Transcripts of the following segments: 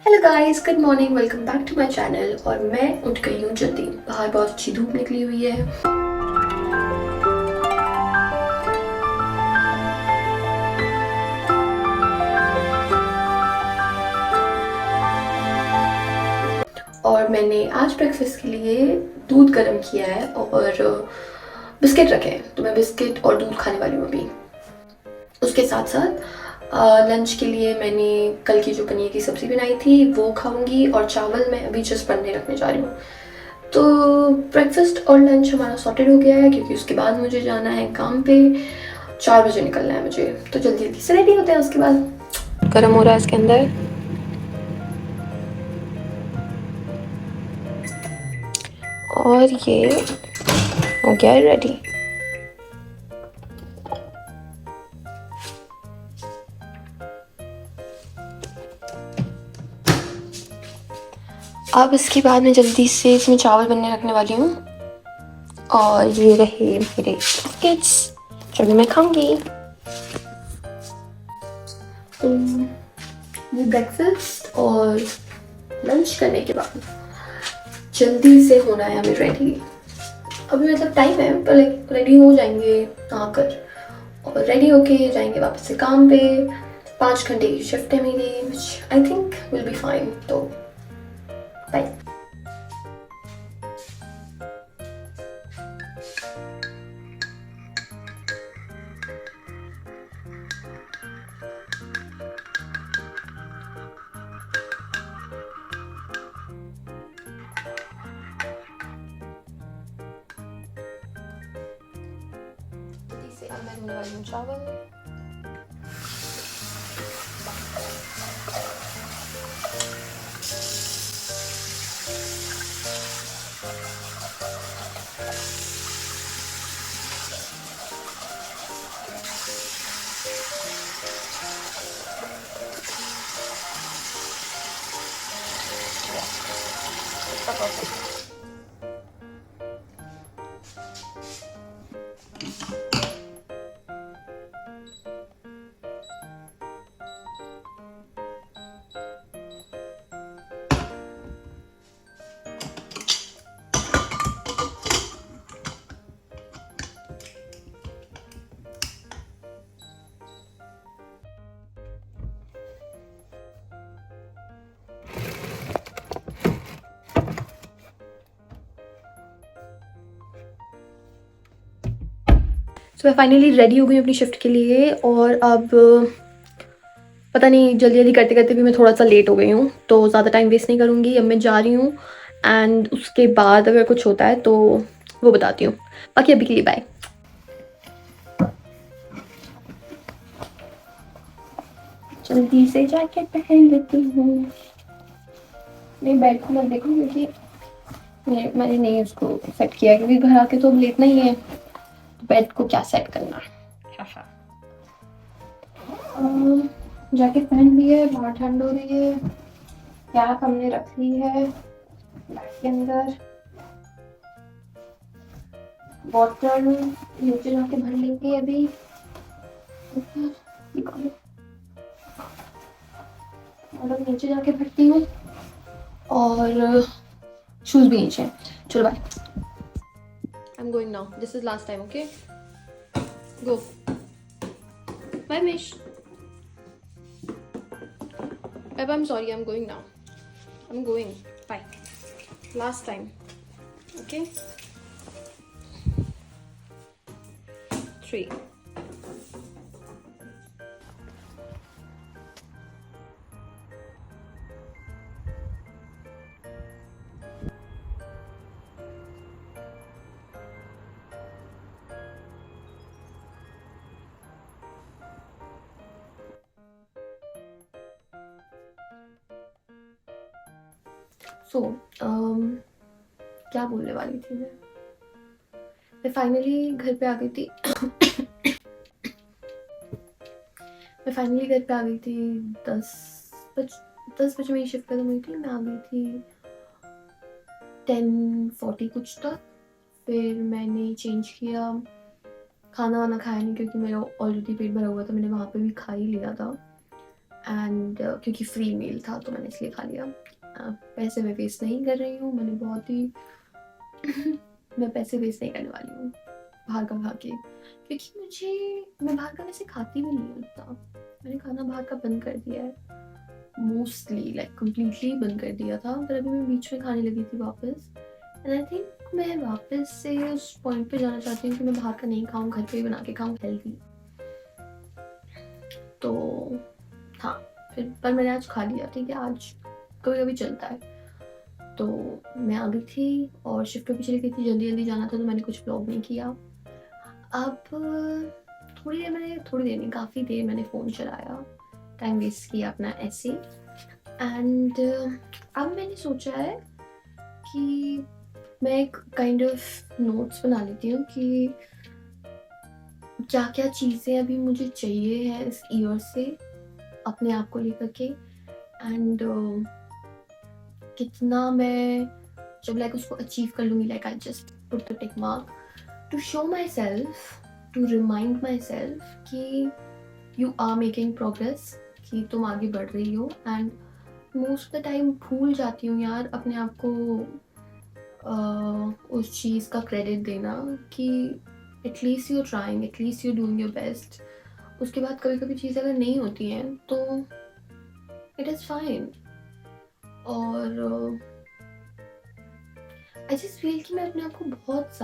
Hello guys, good morning, welcome back to my channel. और मैं उठ गई हूँ जल्दी। बाहर बहुत अच्छी धूप निकली हुई है। और मैंने आज ब्रेकफास्ट के लिए दूध गर्म किया है और बिस्किट रखे हैं, तो मैं बिस्किट और दूध खाने वाली हूँ अभी। उसके साथ साथ लंच के लिए मैंने कल की जो पनीर की सब्ज़ी बनाई थी वो खाऊंगी, और चावल मैं अभी जस्ट बनने रखने जा रही हूँ। तो ब्रेकफास्ट और लंच हमारा सॉर्टेड हो गया है, क्योंकि उसके बाद मुझे जाना है काम पे। 4 बजे निकलना है मुझे, तो जल्दी जल्दी से रेडी होते हैं। उसके बाद गर्म हो रहा है इसके अंदर, और ये हो गया है रेडी। अब इसके बाद मैं जल्दी से इसमें चावल बनने रखने वाली हूँ, और ये रहे मेरे बिस्किट्स जो भी मैं खाऊंगी। तो ये ब्रेकफास्ट और लंच करने के बाद जल्दी से होना है हमें रेडी। अभी मतलब टाइम है, पर लाइक रेडी हो जाएंगे आकर, और रेडी होके जाएंगे वापस से काम पे। 5 घंटे की शिफ्ट है मेरी, which I think will be fine. तो बाय। से अब मैं धोने वाली हूँ चावल। तो मैं फाइनली रेडी हो गई अपनी शिफ्ट के लिए, और अब पता नहीं जल्दी जल्दी करते करते भी मैं थोड़ा सा लेट हो गई हूँ, तो ज़्यादा टाइम वेस्ट नहीं करूँगी। अब मैं जा रही हूँ, एंड उसके बाद अगर कुछ होता है तो वो बताती हूँ। बाकी अभी के लिए बाय। जल्दी से जैकेट पहन लेती हूँ। नहीं, बेड को मत देखो, क्योंकि मैंने नहीं उसको सेट किया, क्योंकि घर आके तो अब लेटना ही है, तो बेड को क्या सेट करना। जैकेट पहन ली है, बाहर ठंड हो रही है। कैप हमने रख ली है बैग के अंदर। बॉटल नीचे जाके भर लेंगे अभी। बॉटल नीचे जाके भरती हूँ, और शूज भी नीचे। चलो bye. I am going now, this is last time, okay? Go bye मिश। अब I am sorry, I am going now, I am going bye, last time, okay? 3। So क्या बोलने वाली थी मैं फाइनली घर पे आ गई थी। मैं फाइनली घर पे आ गई थी। 10 बजे मेरी शिफ्ट खत्म हुई थी। मैं आ गई थी 10:40 कुछ तक। फिर मैंने चेंज किया, खाना वाना खाया नहीं, क्योंकि मेरा ऑलरेडी पेट भरा हुआ था, मैंने वहाँ पे भी खा ही लिया था। एंड क्योंकि फ्री मील था तो मैंने इसलिए खा लिया। पैसे मैं वेस्ट नहीं कर रही हूँ, मैंने बहुत ही मैं पैसे वेस्ट नहीं करने वाली हूँ बाहर का खा के, क्योंकि मैं बाहर का वैसे खाती भी नहीं हूँ इतना। मैंने खाना बाहर का बंद कर दिया है, मोस्टली लाइक कम्प्लीटली बंद कर दिया था, पर अभी मैं बीच में खाने लगी थी वापस। एंड आई थिंक मैं वापस से उस पॉइंट पे जाना चाहती हूँ कि मैं बाहर का नहीं खाऊँ, घर पे ही बना के खाऊँ हेल्दी। तो हाँ, फिर पर मैंने आज खा लिया, ठीक है, आज कभी कभी चलता है। तो मैं आ गई थी और शिफ्ट पे भी चली गई थी, जल्दी जल्दी जाना था तो मैंने कुछ ब्लॉग नहीं किया। अब थोड़ी देर नहीं, काफ़ी देर मैंने फ़ोन चलाया, टाइम वेस्ट किया अपना ऐसे। एंड अब मैंने सोचा है कि मैं एक काइंड ऑफ नोट्स बना लेती हूँ कि क्या क्या चीज़ें अभी मुझे चाहिए है इस ईयर से अपने आप को लेकर के। एंड कितना मैं जब लाइक उसको अचीव कर लूँगी, like I just put the tick mark to show myself, to remind myself कि यू आर मेकिंग प्रोग्रेस, कि तुम आगे बढ़ रही हो। And most of the time भूल जाती हूँ यार अपने आप को उस चीज़ का क्रेडिट देना कि at least you trying, at least you doing your best. उसके बाद कभी कभी चीज़ें अगर नहीं होती हैं तो इट इज़ फाइन। और आई जस्ट फील कि मैं अपने आप को बहुत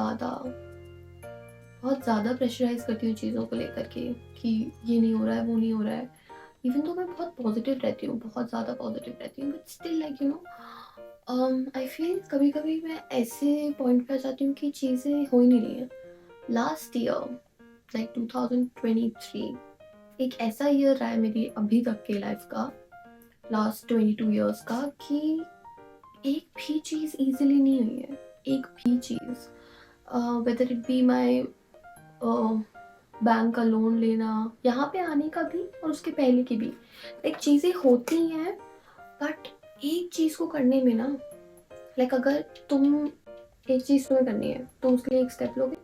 ज़्यादा प्रेशराइज करती हूँ चीज़ों को लेकर के कि ये नहीं हो रहा है, वो नहीं हो रहा है। इवन तो मैं बहुत पॉजिटिव रहती हूँ, बहुत ज़्यादा पॉजिटिव रहती हूँ, but still like you know I feel कभी कभी मैं ऐसे पॉइंट पे आ जाती हूँ कि चीज़ें हो ही नहीं रही हैं। लास्ट ईयर लाइक 2023 एक ऐसा ईयर रहा है मेरी अभी तक के लाइफ का, लास्ट 22 ईयर्स का, कि एक भी चीज़ इजीली नहीं हुई है, एक भी चीज़। Whether it be my bank का लोन लेना, यहाँ पे आने का भी और उसके पहले की भी, एक चीज़ें होती हैं, बट एक चीज़ को करने में ना, लाइक अगर तुम एक चीज़ तुम्हें करनी है तो उसके लिए एक स्टेप लोगे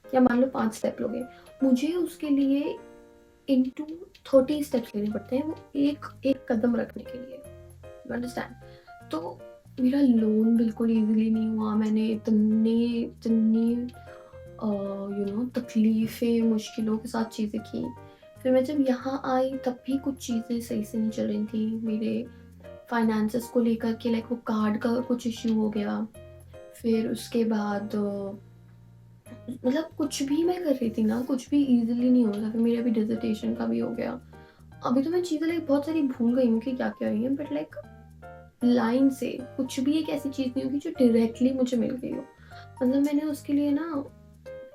या मान लो 5 स्टेप लोगे, मुझे उसके लिए इंटू 30 स्टेप्स लेने पड़ते हैं वो एक एक कदम रखने के लिए, यू अंडरस्टैंड। तो मेरा लोन बिल्कुल इजीली नहीं हुआ, मैंने इतने इतनी यू नो तकलीफ़ें मुश्किलों के साथ चीज़ें की। फिर मैं जब यहाँ आई तब भी कुछ चीज़ें सही से नहीं चल रही थी मेरे फाइनेंसेस को लेकर के, लाइक वो कार्ड का कुछ इश्यू हो गया। फिर उसके बाद मतलब कुछ भी मैं कर रही थी ना, कुछ भी ईज़िली नहीं हो रहा था। फिर मेरा भी डिसर्टेशन का भी हो गया। अभी तो मैं चीज़ें लाइक बहुत सारी भूल गई हूँ कि क्या-क्या हुई हैं, बट लाइक लाइन से कुछ भी एक ऐसी चीज़ नहीं होगी जो डायरेक्टली मुझे मिल गई हो। मतलब मैंने उसके लिए ना,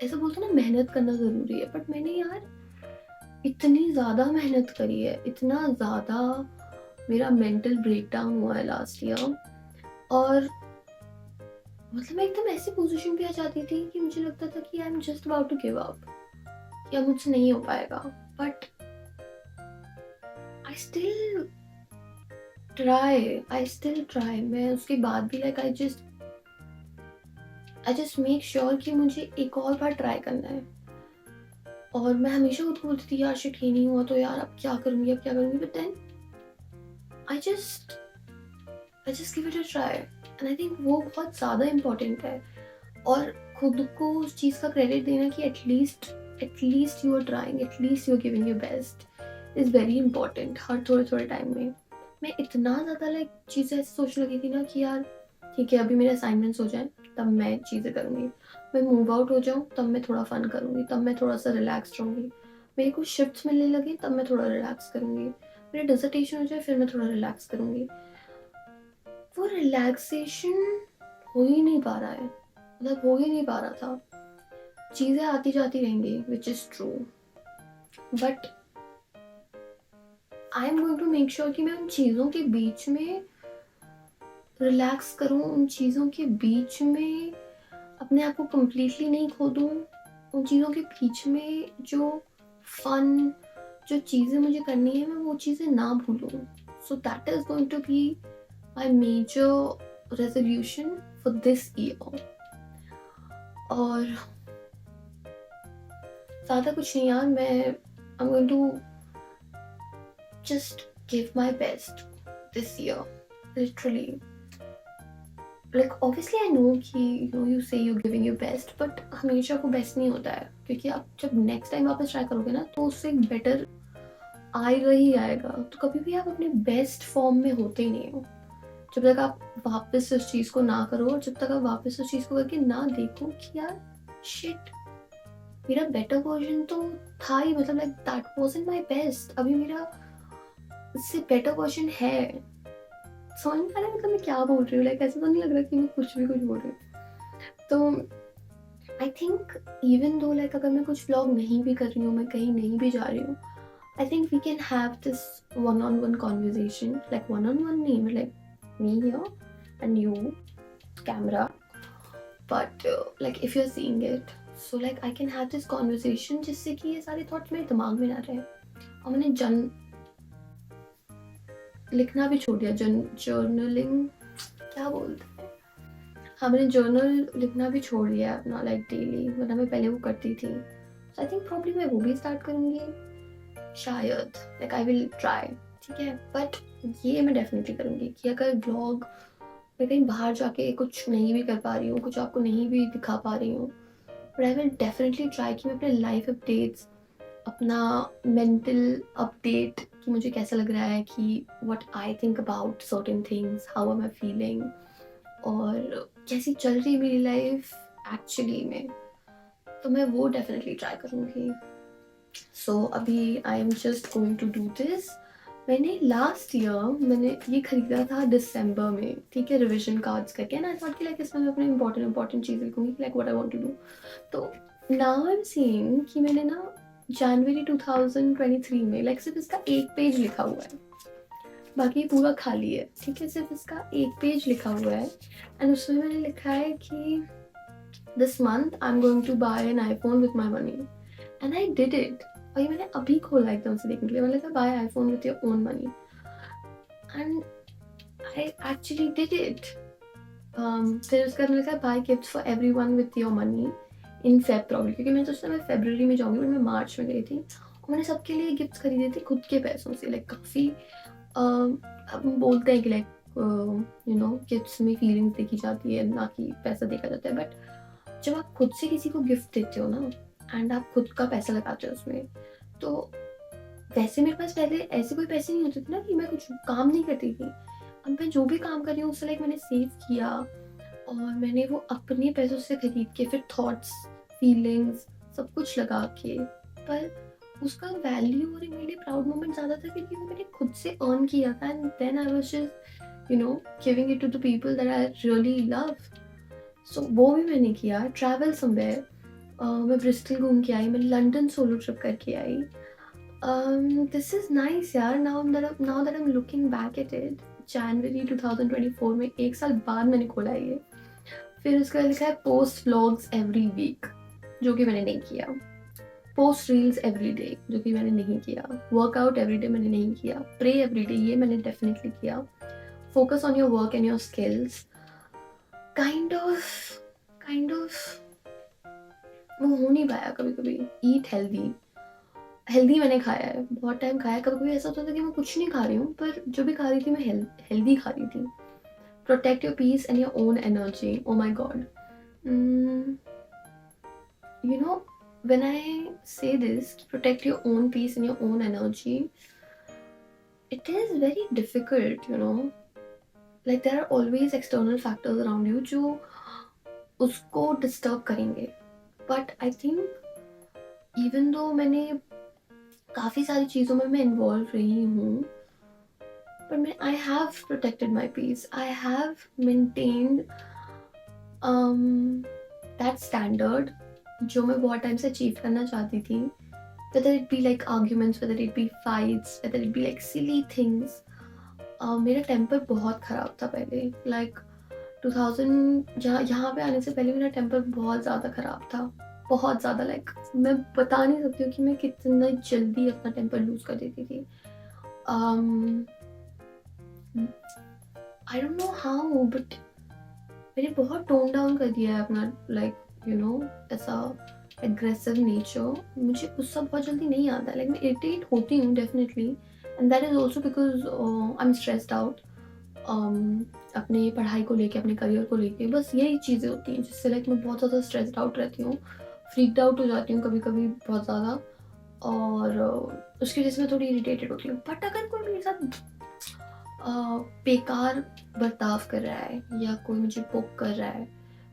ऐसा बोलते हैं ना मेहनत करना ज़रूरी है, बट मैंने यार इतनी ज़्यादा मेहनत करी है, इतना ज़्यादा मेरा मेंटल ब्रेकडाउन हुआ है लास्ट ईयर। और मतलब मैं एकदम ऐसी पोजीशन पे आ जाती थी कि मुझे लगता था कि I am just about to give up, कि अब मुझसे नहीं हो पाएगा। But I still I still try. मैं उसके बाद भी like I just make sure कि मुझे एक और बार ट्राई करना है। और मैं हमेशा खुद को बोलती थी यार शिट ये नहीं हुआ तो यार अब क्या करूँगी, but then I just give it a try. And I think वो बहुत ज़्यादा इम्पोर्टेंट है। और खुद को उस चीज़ का क्रेडिट देना कि at least you are trying, at least you are giving your best is very important. हर थोड़े थोड़े टाइम में मैं इतना ज़्यादा लाइक चीज़ें ऐसे सोचने लगी थी ना कि यार ठीक है अभी मेरे असाइनमेंट्स हो जाएं तब मैं चीज़ें करूँगी, मैं मूव आउट हो जाऊँ तब मैं थोड़ा फ़न करूँगी, तब मैं थोड़ा सा रिलैक्स रहूँगी, मेरे को शिफ्ट्स मिलने लगे तब मैं थोड़ा रिलैक्स करूँगी, मेरी डिसर्टेशन हो जाए फिर मैं थोड़ा रिलैक्स करूँगी। वो रिलैक्सेशन हो ही नहीं पा रहा है, मतलब हो ही नहीं पा रहा था। चीज़ें आती जाती रहेंगी which is true, but I am going to make sure कि मैं उन चीज़ों के बीच में रिलैक्स करूँ, उन चीज़ों के बीच में अपने आप को कम्प्लीटली नहीं खो दूँ, उन चीज़ों के बीच में जो फन जो चीज़ें मुझे करनी है मैं वो चीज़ें ना भूलूँ। So that is going to be my major resolution for this year. और ज़्यादा कुछ नहीं यार, मैं I am going to just give my best this year, literally. Like obviously I know कि you say you're giving your best, but हमेशा को best नहीं होता है, क्योंकि आप जब next time वापस try करोगे ना तो उससे better आएगा ही आएगा। तो कभी भी आप अपने बेस्ट फॉर्म में होते ही नहीं हो जब तक आप वापस उस चीज़ को ना करो, और जब तक आप वापस उस चीज़ को करके ना देखो कि यार शिट, मेरा बेटर वर्जन तो था ही, मतलब like that wasn't my best, अभी मेरा इससे बेटर वर्जन है। समझ में आ रहा है मतलब मैं क्या बोल रही हूँ? लाइक ऐसा तो नहीं लग रहा कि मैं कुछ भी कुछ बोल रही हूँ। तो I think even though like अगर मैं कुछ व्लॉग नहीं भी कर रही हूँ, मैं कहीं नहीं भी जा रही हूँ, I think we can have this one-on-one conversation, like one-on-one name, like me here and you, camera. But like if you're seeing it, so like I can have this conversation जिससे कि ये सारे thoughts मेरे दिमाग में ना रहे। और मैंने लिखना भी छोड़ दिया, जर्नलिंग क्या बोलते हैं, हाँ मैंने जर्नल लिखना भी छोड़ दिया अपना लाइक डेली, वरना मैं पहले वो करती थी। So I think probably मैं वो भी स्टार्ट करूँगी शायद, लाइक आई विल ट्राई, ठीक है। बट ये मैं डेफिनेटली करूँगी कि अगर व्लॉग मैं कहीं बाहर जाके कुछ नहीं भी कर पा रही हूँ, कुछ आपको नहीं भी दिखा पा रही हूँ, but I will definitely try कि मैं अपने लाइफ अपडेट्स, अपना मेंटल अपडेट कि मुझे कैसा लग रहा है, कि what I think about certain things, how am I feeling, और कैसी चल रही मेरी लाइफ एक्चुअली में, तो मैं वो डेफिनेटली ट्राई करूँगी। सो अभी I am just going to do this. मैंने लास्ट ईयर मैंने ये खरीदा था दिसंबर में, ठीक है, रिविजन कार्ड्स करके, ना आई थॉट कि लाइक इसमें मैं अपने इंपॉर्टेंट चीज़ लिखूंगी, like what I want to do. तो नाउ आई एम सीइंग कि मैंने ना जनवरी 2023 में लाइक सिर्फ इसका एक पेज लिखा हुआ है, बाकी पूरा खाली है, ठीक है, सिर्फ इसका एक पेज लिखा हुआ है। एंड उसमें मैंने लिखा है कि this month I am going to buy an iPhone with my money, and I did it. और ये मैंने अभी खोला एकदम से देखने के लिए, मतलब buy iPhone with your own money, and I actually did it. फिर उसके बाद लिखा buy gift for everyone with your money in Feb problem, क्योंकि मैंने सोचा मैं फरवरी में जाऊंगी, बट मैं मार्च में गई थी और मैंने सबके लिए गिफ्ट्स खरीदे थे खुद के पैसों से। लाइक काफ़ी हम बोलते हैं कि लाइक गिफ्ट्स में फीलिंग्स देखी जाती है, ना कि पैसा देखा जाता है, बट जब आप खुद से किसी को गिफ्ट देते हो ना, एंड आप खुद का पैसा लगाते हो उसमें, तो वैसे मेरे पास पहले ऐसे कोई पैसे नहीं होते थे ना कि मैं कुछ काम नहीं करती थी। अब मैं जो भी काम कर रही हूँ उससे लाइक मैंने सेव किया, और मैंने वो अपने पैसों से खरीद के फिर थॉट्स, फीलिंग्स सब कुछ लगा के, पर उसका वैल्यू और मेरे लिए प्राउड मोमेंट ज़्यादा था क्योंकि वो मैंने खुद से अर्न किया था, and then I was just giving it to the people that I really love. So वो भी मैंने किया। ट्रैवल समवेयर, मैं ब्रिस्टल घूम के आई, मैं लंदन सोलो ट्रिप करके आई। दिस इज़ नाइस यार। Now that I am looking back at it, जनवरी 2024 में, एक साल बाद मैंने खोला है ये। फिर उसका लिखा है पोस्ट व्लॉग्स एवरी वीक, जो कि मैंने नहीं किया। पोस्ट रील्स एवरी डे, जो कि मैंने नहीं किया। वर्कआउट एवरी डे मैंने नहीं किया। प्रे एवरी डे, ये मैंने डेफिनेटली किया। Focus on your work and your skills, kind of वो हो नहीं पाया कभी कभी। ईट हेल्दी मैंने खाया है, बहुत टाइम खाया है। कभी कभी ऐसा होता था कि मैं कुछ नहीं खा रही हूँ, पर जो भी खा रही थी मैं हेल्दी खा रही थी। Protect your peace and your own energy, oh my god. when I say this, protect your own peace and your own energy, it is very difficult, like there are always external factors around you जो उसको disturb करेंगे। But I think even though मैंने काफ़ी सारी चीज़ों में मैं involve रही हूँ, पर मैं I have protected my peace, I have maintained that standard जो मैं बहुत टाइम से अचीव करना चाहती थी। whether it be like arguments, whether it be fights, whether it be like silly things. मेरा टेम्पर बहुत ख़राब था पहले, लाइक 2000 यहाँ पे आने से पहले मेरा टेम्पर बहुत ज़्यादा ख़राब था, बहुत ज़्यादा। लाइक मैं बता नहीं सकती हूँ कि मैं कितना जल्दी अपना टेम्पर लूज़ कर देती थी। I don't know how, but मैंने बहुत टोन डाउन कर दिया है अपना, लाइक ऐसा एग्रेसिव नेचर। मुझे गुस्सा बहुत जल्दी नहीं आता, लाइक मैं इरिटेट होती हूँ definitely, and that is also because I am stressed out अपने पढ़ाई को लेके, अपने करियर को लेके। बस यही चीज़ें होती हैं जिससे लाइक मैं बहुत ज़्यादा स्ट्रेस्ड आउट रहती हूँ, फ्रीक्ड आउट हो जाती हूँ कभी कभी बहुत ज़्यादा, और उसकी वजह से मैं थोड़ी इरिटेटेड होती हूँ। बट अगर कोई मेरे साथ बेकार बर्ताव कर रहा है, या कोई मुझे पोक कर रहा है,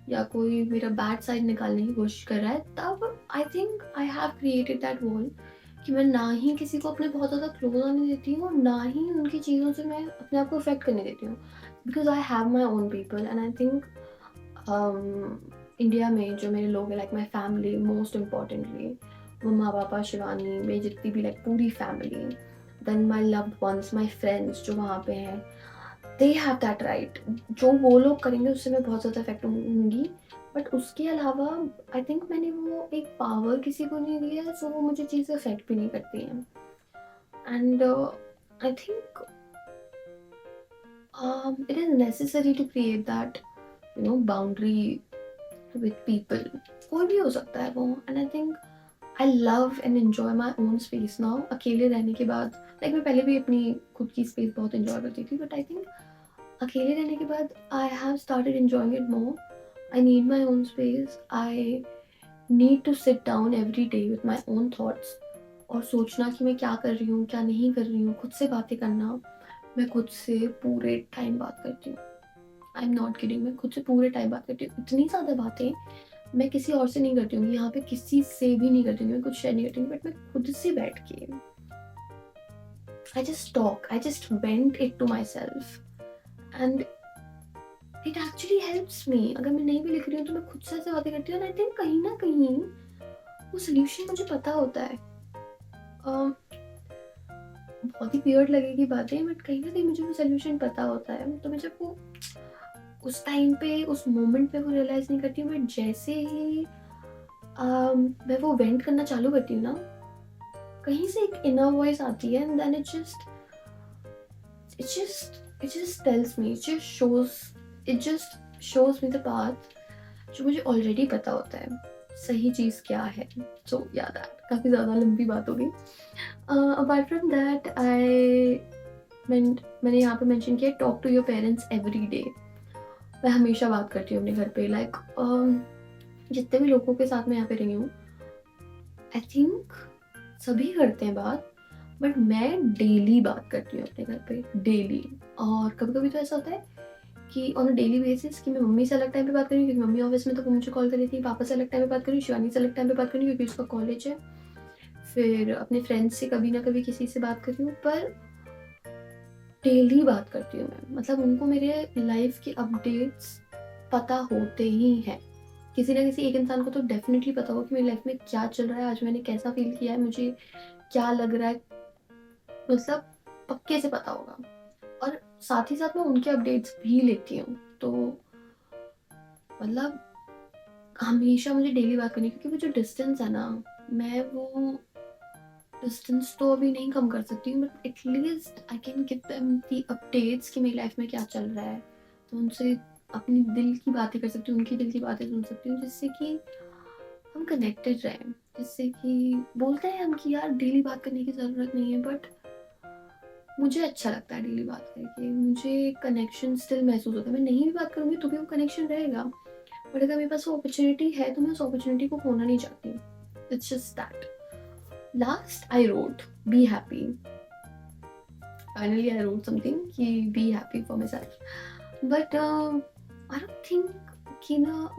या कोई मेरा बैड साइड निकालने की कोशिश कर रहा है, तब I think I have created that wall कि मैं ना ही किसी को अपने बहुत ज़्यादा क्लोज आने देती हूँ, ना ही उनकी चीज़ों से मैं अपने आप को अफेक्ट करने देती हूँ, because I have my own people. And I think India में जो मेरे लोग हैं, like my family most importantly, मम्मा पापा शिवानी, मेरी जितनी भी लाइक पूरी family, then my loved ones, my friends जो वहाँ पे हैं, दे हैव दैट राइट। जो वो लोग करेंगे उससे मैं बहुत ज़्यादा इफेक्ट होंगी, बट उसके अलावा आई थिंक मैंने वो एक पावर किसी को नहीं दी है, सो वो मुझे चीज़ें अफेक्ट भी नहीं करती हैं। And I think it is necessary to create that, you know, boundary with people. कोई भी हो सकता है वो। And I think I love and enjoy my own space now. अकेले रहने के बाद, लाइक मैं पहले भी अपनी खुद की स्पेस बहुत एंजॉय करती थी, बट आई थिंक अकेले रहने के बाद I have started enjoying it more. I need my own space, I need to sit down every day with my own thoughts, और सोचना कि मैं क्या कर रही हूँ, क्या नहीं कर रही हूँ, खुद से बातें करना। मैं खुद से पूरे टाइम बात करती हूँ, आई एम नॉट किडिंग, मैं खुद से पूरे टाइम बात करती हूँ। इतनी ज़्यादा बातें मैं किसी और से नहीं करती हूँ, यहाँ पे किसी से भी नहीं करती हूँ, मैं कुछ शेयर नहीं करती हूँ, बट मैं खुद से बैठ के I just talk, I just vent it to myself, and it actually helps me. अगर मैं नहीं भी लिख रही हूँ तो मैं खुद से ऐसे बातें करती हूँ, एंड आई थिंक कहीं ना कहीं वो सोल्यूशन मुझे पता होता है। बहुत ही वियर्ड लगेगी बातें, बट कहीं ना कहीं मुझे वो सोल्यूशन पता होता है। तो मैं जब वो उस टाइम पे, उस मोमेंट पे वो रियलाइज नहीं करती हूँ, बट जैसे ही मैं वो वेंट करना चालू करती हूँ ना, कहीं से एक इनर वॉइस आती है, and then it just tells me, it just shows me the path जो मुझे ऑलरेडी पता होता है सही चीज़ क्या है। सो या दैट काफ़ी ज़्यादा लंबी बात हो गई। अपार्ट फ्रॉम दैट मैंने यहाँ पे मेंशन किया, talk to your parents every day. मैं हमेशा बात करती हूँ अपने घर पे, लाइक जितने भी लोगों के साथ मैं यहाँ पे रही हूँ, आई थिंक सभी करते हैं बात, बट मैं डेली बात करती हूँ अपने घर पे, डेली। और कभी कभी तो ऐसा होता है कि ऑन अ डेली बेसिस कि मैं मम्मी से अलग टाइम पे बात करूँ, क्योंकि मम्मी ऑफिस में तो वो मुझे कॉल कर रही थी, पापा से अलग टाइम पे बात करूँ, शिवानी से अलग टाइम पे बात करूँ क्योंकि उसका कॉलेज है, फिर अपने फ्रेंड्स से कभी ना कभी किसी से बात कर रही हूँ, पर डेली बात करती हूँ मैं। मतलब उनको मेरे लाइफ के अपडेट्स पता होते ही हैं। किसी ना किसी एक इंसान को तो डेफिनेटली पता होगा कि मेरी लाइफ में क्या चल रहा है, आज मैंने कैसा फील किया है, मुझे क्या लग रहा है, मतलब पक्के से पता होगा। और साथ ही साथ मैं उनके अपडेट्स भी लेती हूँ, तो मतलब हमेशा मुझे डेली बात करनी, क्योंकि वो जो डिस्टेंस है ना, मैं वो डिस्टेंस तो अभी नहीं कम कर सकती हूँ, but at least I can give them the updates कि मेरी लाइफ में क्या चल रहा है। तो उनसे अपनी दिल की बातें कर सकती हूँ, उनकी दिल की बातें सुन सकती हूँ, जिससे कि हम कनेक्टेड रहें। जिससे कि बोलते हैं हम कि यार डेली बात करने की ज़रूरत नहीं है, बट मुझे अच्छा लगता है डेली बात करके, मुझे कनेक्शन स्टिल महसूस होता है। मैं नहीं भी बात करूँगी तो भी वो कनेक्शन रहेगा, बट अगर मेरे पास वो अपॉर्चुनिटी है तो मैं उस अपॉर्चुनिटी को खोना नहीं चाहती हूँ। It's just that. Last I wrote, be happy. Finally I wrote something कि be happy for myself. But I don't think कि ना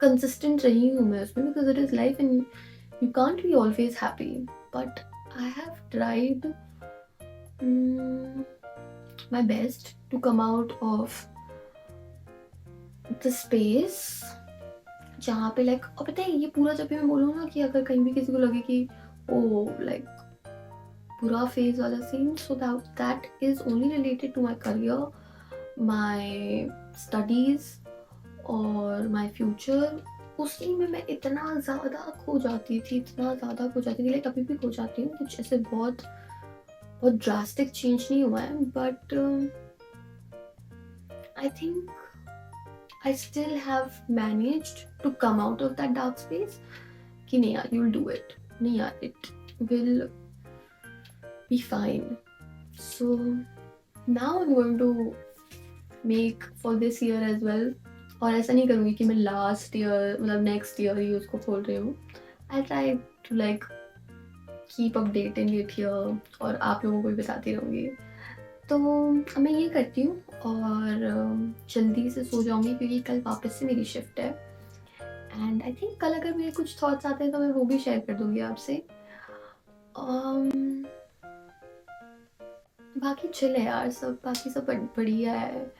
consistent रही हूँ मैं उसमें, because it is life and you can't be always happy. But I have tried my best to come out of the space जहाँ पे like, और पता है ये पूरा जब भी मैं बोलूँ ना कि अगर कहीं भी किसी को लगे कि ओ लाइक बुरा फेज वाला scene, so that is only related to my career, my studies और माई फ्यूचर। उसी में मैं इतना ज़्यादा खो जाती थी, इतना ज़्यादा खो जाती थी, लाइक अभी भी खो जाती हूँ। कुछ ऐसे बहुत बहुत ड्रास्टिक चेंज नहीं हुआ है, but I think I still have managed to come out of that dark space कि नहीं यार you'll do it, नहीं यार it will be fine. So now I'm going to make for this year as well. और ऐसा नहीं करूँगी कि मैं लास्ट ईयर मतलब नेक्स्ट ईयर ही उसको खोल रही हूँ. I try to like keep updating it here और आप लोगों को भी बताती रहूँगी. तो अब मैं ये करती हूँ और जल्दी से सो जाऊँगी क्योंकि कल वापस से मेरी शिफ्ट है. एंड आई थिंक कल अगर मेरे कुछ थॉट्स आते हैं तो मैं वो भी शेयर कर दूँगी आपसे. बाकी चिल है यार सब, बाकी सब बढ़िया है.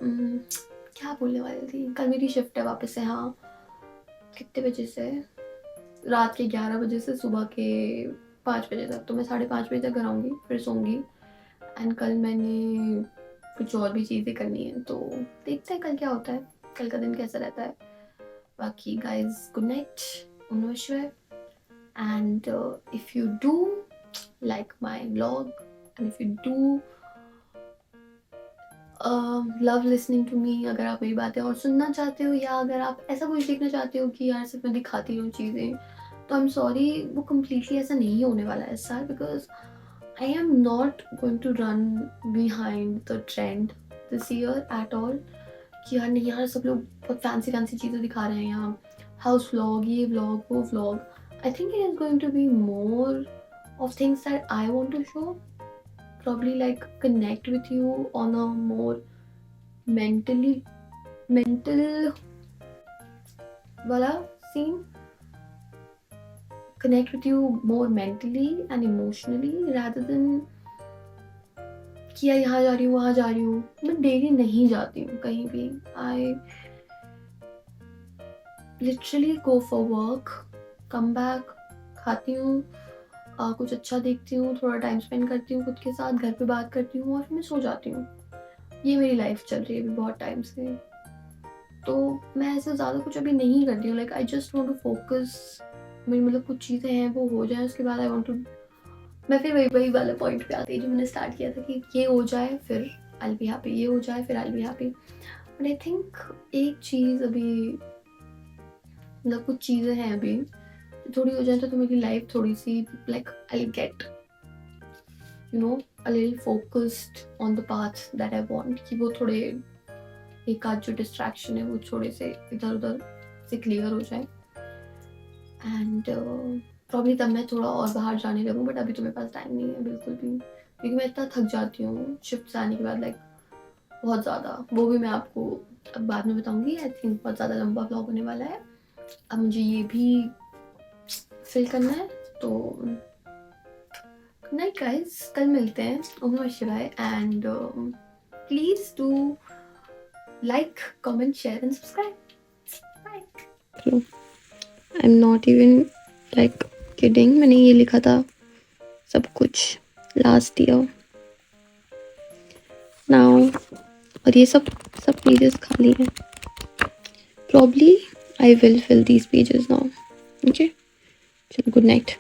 क्या बोलने वाली थी, कल मेरी शिफ्ट है वापस से. हाँ, कितने बजे से, रात के 11 बजे से सुबह के 5 बजे तक. तो मैं 5:30 बजे तक घर आऊँगी, फिर सोऊंगी. एंड कल मैंने कुछ और भी चीज़ें करनी है तो देखते हैं कल क्या होता है, कल का दिन कैसा रहता है. बाकी गाइज गुड नाइट, ओम नमः शिवाय. And if you do like my vlog and if you do love listening to me, अगर आप मेरी बातें और सुनना चाहते हो या अगर आप ऐसा कुछ देखना चाहते हो कि यार सिर्फ मैं दिखाती हूँ चीज़ें, तो आई एम सॉरी, वो कम्प्लीटली ऐसा नहीं होने वाला है sir. Because I am not going to run behind the trend this year at all. कि यार नहीं यार सब लोग बहुत फैंसी फैंसी चीज़ें दिखा रहे हैं यहाँ, हाउस व्लॉग, ये व्लॉग, वो vlog. I think it is going to be more of things that I want to show, probably like connect with you on a more mental wala scene, connect with you more mentally and emotionally rather than कि यार यहाँ जा रही हूँ वहाँ जा रही हूँ. मैं डेली नहीं जाती हूँ कहीं भी. I literally go for work, come back, खाती हूँ, कुछ अच्छा देखती हूँ, थोड़ा टाइम स्पेंड करती हूँ खुद के साथ, घर पे बात करती हूँ और फिर मैं सो जाती हूँ. ये मेरी लाइफ चल रही है अभी बहुत टाइम से. तो मैं ऐसे ज़्यादा कुछ अभी नहीं करती हूँ. Like I just want to focus. मेरी मतलब कुछ चीज़ें हैं वो हो जाए, उसके बाद आई वांट टू, मैं फिर वही वाला पॉइंट पे आती है जो मैंने स्टार्ट किया था कि ये हो जाए फिर आई विल बी हैप्पी, ये हो जाए फिर I will be happy. But I think एक चीज़ अभी मतलब कुछ चीज़ें हैं अभी थोड़ी हो जाए तो मेरी लाइफ थोड़ी सी like I get you know a little focused on the path that I want. कि वो थोड़े एक आध जो डिस्ट्रैक्शन है वो थोड़े से इधर उधर से क्लियर हो जाए. एंड प्रॉब्ली तब मैं थोड़ा और बाहर जाने लगूँ. बट अभी तो मेरे पास टाइम नहीं है बिल्कुल भी, क्योंकि मैं इतना थक जाती हूँ शिफ्ट से आने के बाद, लाइक बहुत ज़्यादा. वो भी मैं आपको अब बाद में बताऊँगी. आई थिंक बहुत ज़्यादा लंबा व्लॉग होने वाला है. अब मुझे ये भी फिल करना है. तो गुड नाइट गाइस, कल मिलते हैं. ओम नमः शिवाय. And please do like, comment, share and subscribe. Bye. I am not even like kidding. मैंने ये लिखा था सब कुछ लास्ट ईयर नाउ, और ये सब पेजेस खाली हैं. Probably I will fill these pages now. Okay, चलो गुड नाइट.